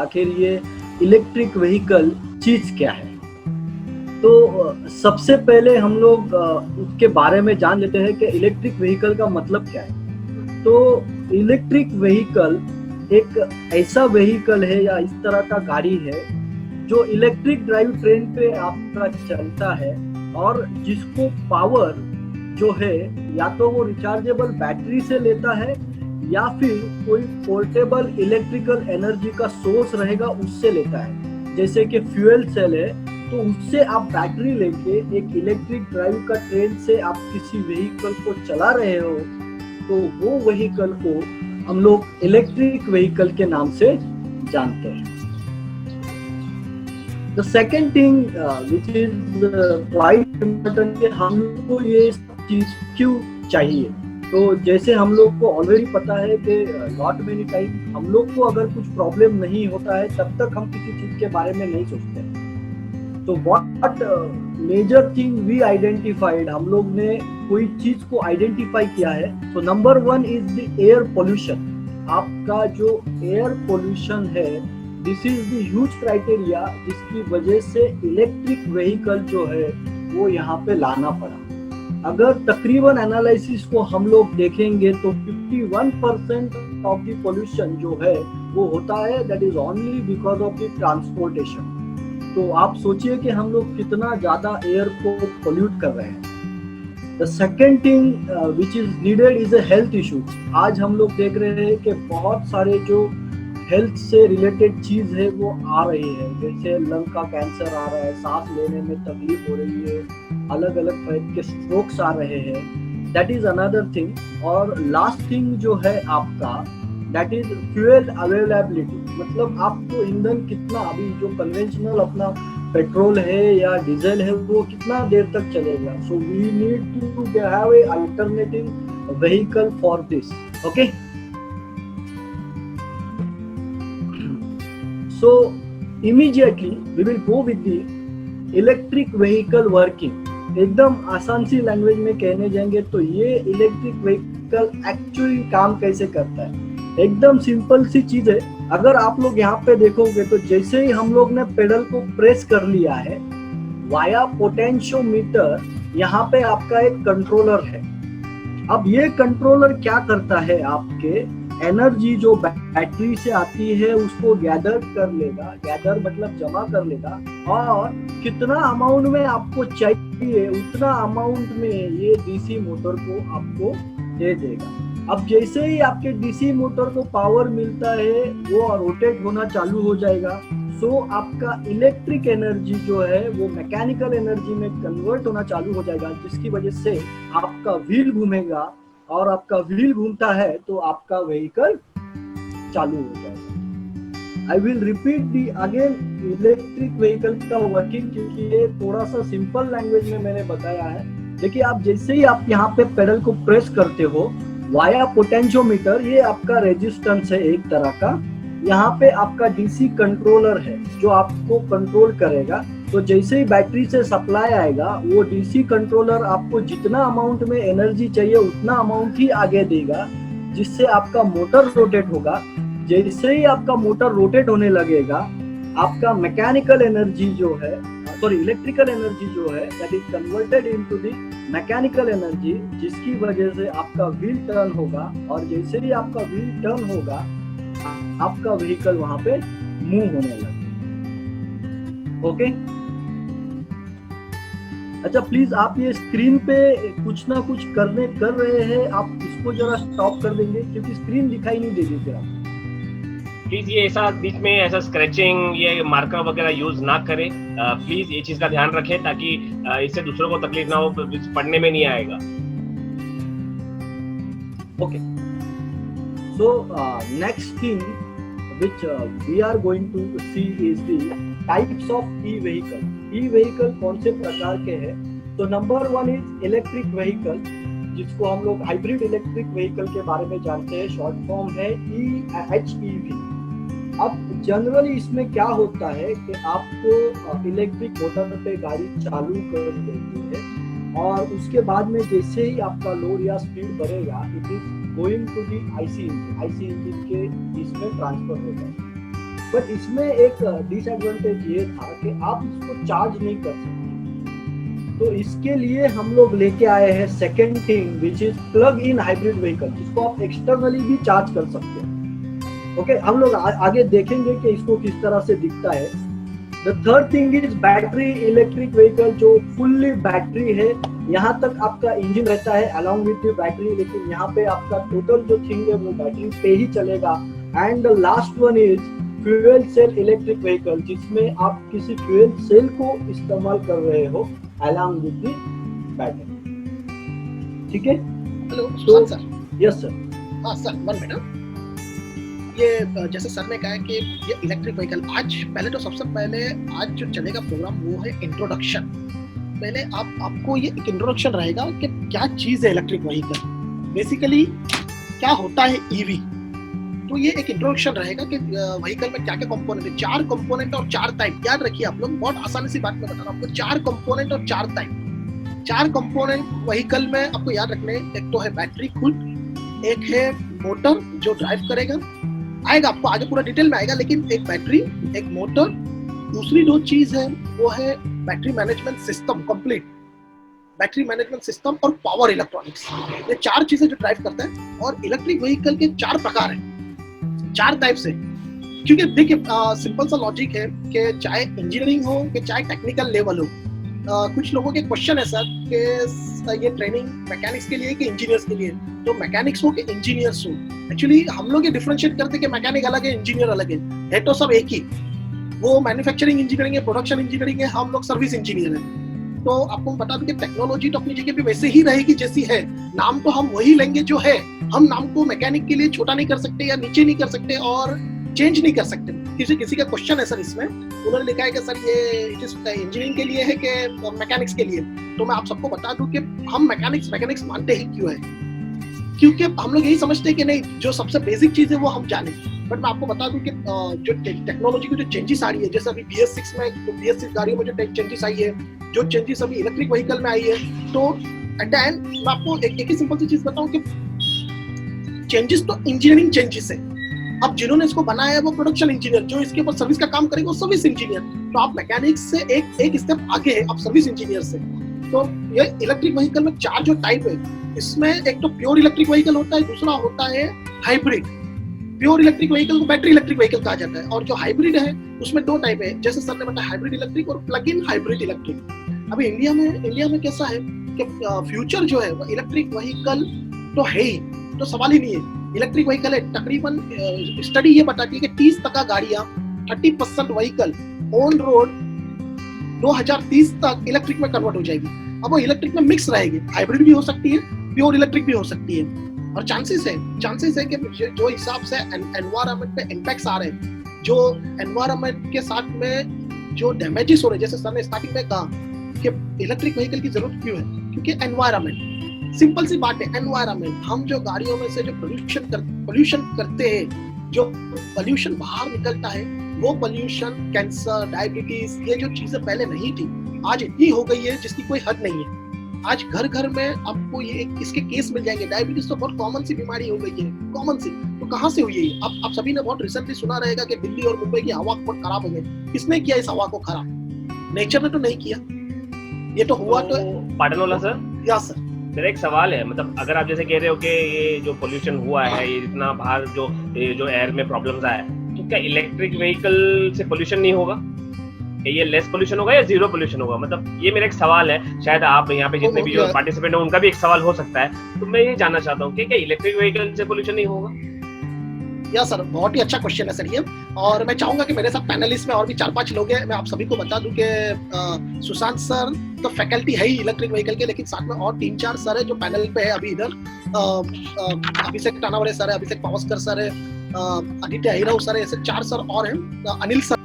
आखिर ये electric vehicle चीज क्या है। तो सबसे पहले हम लोग उसके बारे में जान लेते हैं कि इलेक्ट्रिक व्हीकल का मतलब क्या है। तो इलेक्ट्रिक व्हीकल एक ऐसा व्हीकल है या इस तरह का गाड़ी है जो इलेक्ट्रिक ड्राइव ट्रेन पे आपका चलता है और जिसको पावर जो है या तो वो रिचार्जेबल बैटरी से लेता है या फिर कोई पोर्टेबल इलेक्ट्रिकल एनर्जी का सोर्स रहेगा उससे लेता है। जैसे कि फ्यूल सेल है तो उससे आप बैटरी लेके एक इलेक्ट्रिक ड्राइव का ट्रेन से आप किसी व्हीकल को चला रहे हो तो वो व्हीकल को हम लोग इलेक्ट्रिक व्हीकल के नाम से जानते हैं। The second thing which is quite important कि हम लोग को ये चीज क्यों चाहिए। तो जैसे हम लोग को ऑलरेडी पता है कि नॉट मेनी टाइम हम लोग को अगर कुछ प्रॉब्लम नहीं होता है तब तक हम किसी चीज के बारे में नहीं सोचते। तो what major thing we identified, हम लोग ने कोई चीज को आइडेंटिफाई किया है। तो number 1 is the air pollution. आपका जो एयर पोल्यूशन है this is the huge criteria जिसकी वजह से इलेक्ट्रिक व्हीकल जो है वो यहाँ पे लाना पड़ा। अगर तकरीबन एनालिसिस को हम लोग देखेंगे तो 51% ऑफ द पोल्यूशन जो है वो होता है that is only because of the transportation. तो आप सोचिए कि हम लोग कितना ज्यादा एयर को पोल्यूट कर रहे हैं। The second thing which is needed is a health issue. आज हम लोग देख रहे हैं कि बहुत सारे जो हेल्थ से रिलेटेड चीज है वो आ रही है, जैसे लंग का कैंसर आ रहा है, सांस लेने में तकलीफ हो रही है, अलग अलग टाइप के स्ट्रोक्स आ रहे हैं। That is another thing. और लास्ट थिंग जो है आपका दैट इज फ्यूल अवेलेबिलिटी। मतलब आपको ईंधन कितना, अभी जो कन्वेंशनल अपना पेट्रोल है या डीजल है वो कितना देर तक चलेगा। So we need to have a alternative vehicle for this. Okay, so immediately we will go with the electric vehicle working। एकदम आसान सी लैंग्वेज में कहने जाएंगे तो ये इलेक्ट्रिक व्हीकल एक्चुअली काम कैसे करता है, एकदम सिंपल सी चीज है। अगर आप लोग यहाँ पे देखोगे तो जैसे ही हम लोग ने पेडल को प्रेस कर लिया है वाया पोटेंशियोमीटर, यहाँ पे आपका एक कंट्रोलर है। अब ये कंट्रोलर क्या करता है, आपके एनर्जी जो बैटरी से आती है उसको गैदर कर लेगा, गैदर मतलब जमा कर लेगा, और कितना अमाउंट में आपको चाहिए उतना अमाउंट में ये डीसी मोटर को आपको दे देगा। अब जैसे ही आपके डीसी मोटर को पावर मिलता है वो रोटेट होना चालू हो जाएगा। सो आपका इलेक्ट्रिक एनर्जी जो है वो मैकेनिकल एनर्जी में कन्वर्ट होना चालू हो जाएगा, जिसकी वजह से आपका व्हील घूमेगा, और आपका व्हील घूमता है तो आपका व्हीकल चालू हो जाएगा। I will repeat the again electric vehicle का वर्किंग, क्योंकि ये थोड़ा सा सिंपल लैंग्वेज में मैंने बताया है। देखिए, आप जैसे ही आप यहाँ पे पेडल को प्रेस करते हो वाया पोटेंशियोमीटर, ये आपका रेजिस्टेंस है एक तरह का, यहाँ पे आपका डीसी कंट्रोलर है जो आपको कंट्रोल करेगा। तो जैसे ही बैटरी से सप्लाई आएगा वो डीसी कंट्रोलर आपको जितना अमाउंट में एनर्जी चाहिए उतना अमाउंट ही आगे देगा, जिससे आपका मोटर रोटेट होगा। जैसे ही आपका मोटर रोटेट होने लगेगा आपका मैकेनिकल एनर्जी जो है, इलेक्ट्रिकल एनर्जी जो है that is converted into the mechanical energy, जिसकी वजह से आपका व्हील टर्न होगा, और जैसे ही आपका व्हील टर्न होगा आपका व्हीकल वहां पे मूव होने लगेगा। ओके, अच्छा प्लीज आप ये स्क्रीन पे कुछ ना कुछ कर रहे हैं, आप इसको जरा स्टॉप कर देंगे क्योंकि स्क्रीन दिखाई नहीं दे रही। फिर आप प्लीज ये ऐसा बीच में ऐसा स्क्रैचिंग ये मार्कर वगैरह यूज ना करें। प्लीज ये चीज का ध्यान रखें ताकि इससे दूसरों को तकलीफ ना हो, पढ़ने में नहीं आएगा। Okay, so next thing which we are going to see is the types of e-vehicle। e-vehicle कौन से प्रकार के हैं? तो नंबर 1 इज इलेक्ट्रिक व्हीकल, जिसको हम लोग हाइब्रिड इलेक्ट्रिक व्हीकल के बारे में जानते हैं, शॉर्ट फॉर्म है EHEV। अब जनरली इसमें क्या होता है कि आपको इलेक्ट्रिक मोटर पे गाड़ी चालू कर देती है और उसके बाद में जैसे ही आपका लोड या स्पीड बढ़ेगा it is going to the IC engine के इसमें ट्रांसफर हो जाएगा। बट इसमें एक डिसएडवांटेज ये था कि आप इसको चार्ज नहीं कर सकते। तो इसके लिए हम लोग लेके आए हैं second thing which is plug in hybrid vehicle, जिसको आप एक्सटर्नली भी चार्ज कर सकते हैं। ओके, हम लोग आगे देखेंगे कि इसको किस तरह से दिखता है। The third thing is battery electric vehicle, जो फुल्ली बैटरी है। यहाँ तक आपका इंजन रहता है अलॉन्ग विद द बैटरी, लेकिन यहाँ पे आपका टोटल जो थिंग है वो बैटरी पे ही चलेगा। And the last one is fuel cell electric vehicle, जिसमें आप किसी फ्यूल सेल को इस्तेमाल कर रहे हो अलॉन्ग विद द बैटरी। ठीक है, hello Sushant sir. Yes sir. हाँ सर, 1 मिनट। ये जैसे सर ने कहा कि ये इलेक्ट्रिक व्हीकल, आज पहले तो सबसे पहले आज जो चलेगा प्रोग्राम वो है इंट्रोडक्शन। पहले आपको ये एक इंट्रोडक्शन रहेगा कि क्या चीज़ है इलेक्ट्रिक व्हीकल, बेसिकली क्या होता है ईवी। तो ये एक इंट्रोडक्शन रहेगा कि व्हीकल में क्या क्या कंपोनेंट है। 4 कंपोनेंट और 4 टाइप, याद रखिए आप लोग, बहुत आसानी सी बात में बता रहा हूँ आपको। 4 कंपोनेंट और 4 टाइप। 4 कंपोनेंट व्हीकल में आपको याद रखने, एक तो है बैटरी खुद, एक है मोटर जो ड्राइव करेगा, आएगा आपको आगे पूरा डिटेल में आएगा, लेकिन एक बैटरी, एक मोटर, दूसरी 2 चीज है वो है battery management system complete, battery management system और पावर इलेक्ट्रॉनिक्स। ये 4 चीजें जो ड्राइव करता है। और इलेक्ट्रिक व्हीकल के 4 प्रकार हैं, 4 टाइप से। क्योंकि देखिए सिंपल सा लॉजिक है कि चाहे इंजीनियरिंग हो कि चाहे टेक्निकल लेवल हो, कुछ लोगों के क्वेश्चन है सर कि ये ट्रेनिंग मैकेनिक्स के लिए कि इंजीनियर्स के लिए, तो मैकेनिक्स हो कि इंजीनियर्स हो। एक्चुअली हम लोग ये डिफरेंशिएट करते हैं कि मैकेनिक अलग है, इंजीनियर अलग है तो सब एक ही। वो मैन्युफैक्चरिंग इंजीनियरिंग है, प्रोडक्शन इंजीनियरिंग है, हम लोग सर्विस इंजीनियर है। तो आपको बता दूं कि टेक्नोलॉजी तो अपनी जगह पे वैसे ही रहेगी जैसी है, नाम तो हम वही लेंगे जो है। हम नाम को मैकेनिक के लिए छोटा नहीं कर सकते या नीचे नहीं कर सकते और चेंज नहीं कर सकते। किसी का क्वेश्चन है सर, इसमें उन्होंने लिखा है कि सर ये इंजीनियरिंग के लिए है कि मैकेनिक्स के लिए। तो मैं आप सबको बता दूं कि हम मैकेनिक्स मानते ही क्यों है, क्योंकि हम लोग यही समझते हैं कि नहीं, जो सबसे बेसिक चीज है वो हम जाने। बट मैं आपको बता दूं कि जो टेक्नोलॉजी की जो चेंजेस आ रही है, जैसे अभी BS6 में, तो BS6 गाड़ियों में जो चेंजेस आई है, जो चेंजेस अभी इलेक्ट्रिक व्हीकल में आई है, तो एट द एंड मैं आपको एक ही सिंपल सी चीज बताऊं कि चेंजेस तो इंजीनियरिंग चेंजेस है। अब जिन्होंने इसको बनाया है वो प्रोडक्शन इंजीनियर, जो इसके ऊपर सर्विस का काम करेगा वो सर्विस इंजीनियर। तो आप मैकेनिक्स से एक स्टेप आगे है, आप सर्विस इंजीनियर से। तो ये इलेक्ट्रिक व्हीकल में 4 जो टाइप है, इसमें एक तो प्योर इलेक्ट्रिक व्हीकल होता है, दूसरा होता है हाइब्रिड। प्योर इलेक्ट्रिक व्हीकल को बैटरी इलेक्ट्रिक व्हीकल कहा जाता है, और जो हाइब्रिड है उसमें 2 टाइप है, जैसे सर ने बताया हाइब्रिड इलेक्ट्रिक और प्लग इन हाइब्रिड इलेक्ट्रिक। अभी इंडिया में कैसा है कि फ्यूचर जो है वो इलेक्ट्रिक व्हीकल तो है ही, तो सवाल ही नहीं है। इलेक्ट्रिक व्हीकल है, तकरीबन स्टडी ये बताती है कि 30% गाड़ियां, 30% व्हीकल ऑन रोड 2030 तक इलेक्ट्रिक में कन्वर्ट हो जाएगी। अब वो इलेक्ट्रिक में मिक्स रहेगी, हाइब्रिड भी हो सकती है, प्योर इलेक्ट्रिक भी हो सकती है। और चांसेस है कि जो हिसाब से एनवायरनमेंट पे इम्पैक्ट्स आ रहे हैं, जो एनवायरनमेंट के साथ में जो डैमेजेस हो रहे हैं, जैसे सर ने स्टार्टिंग में कहा कि इलेक्ट्रिक व्हीकल की जरूरत क्यों है, क्योंकि एनवायरनमेंट, सिंपल सी बात है, एनवायरनमेंट। हम जो गाड़ियों में से जो पोल्यूशन करते हैं, जो पोल्यूशन बाहर निकलता है, वो पोल्यूशन कैंसर, डायबिटीज, ये जो चीजें पहले नहीं थी, आज इतनी हो गई है जिसकी कोई हद नहीं है। आज घर घर में आपको ये इसके केस मिल जाएंगे। डायबिटीज तो बहुत कॉमन सी बीमारी हो गई है, कॉमन सी। तो कहाँ से हुई है? आप सभी ने बहुत रिसेंटली सुना रहेगा कि दिल्ली और मुंबई की हवा बहुत खराब हो गई। किसने किया इस हवा को खराब? नेचर ने तो नहीं किया, ये तो हुआ। तो पाटनवाला सर, या सर मेरा एक सवाल है, मतलब अगर आप जैसे कह रहे हो कि ये जो पोल्यूशन हुआ है, ये इतना बाहर जो एयर में प्रॉब्लम्स आया है, तो क्या इलेक्ट्रिक व्हीकल से पोल्यूशन नहीं होगा? ये लेस पोल्यूशन होगा या जीरो पोल्यूशन होगा? मतलब ये मेरा एक सवाल है, शायद आप यहाँ पे जितने भी जो पार्टिसिपेंट हो उनका भी एक सवाल हो सकता है। तो मैं ये जानना चाहता हूँ कि क्या इलेक्ट्रिक व्हीकल से पोल्यूशन नहीं होगा? या सर, बहुत ही अच्छा क्वेश्चन है सर ये। और मैं चाहूंगा कि मेरे साथ पैनलिस्ट में और भी 4-5 लोग हैं। मैं आप सभी को बता दूं कि सुशांत सर तो फैकल्टी है ही इलेक्ट्रिक व्हीकल के, लेकिन साथ में और 3-4 सर है जो पैनल पे है अभी इधर। अभिषेक टानावरे सर है, अभिषेक पावस्कर सर है, आदित्य अहिराव सर है, ऐसे 4 सर और हैं, अनिल सर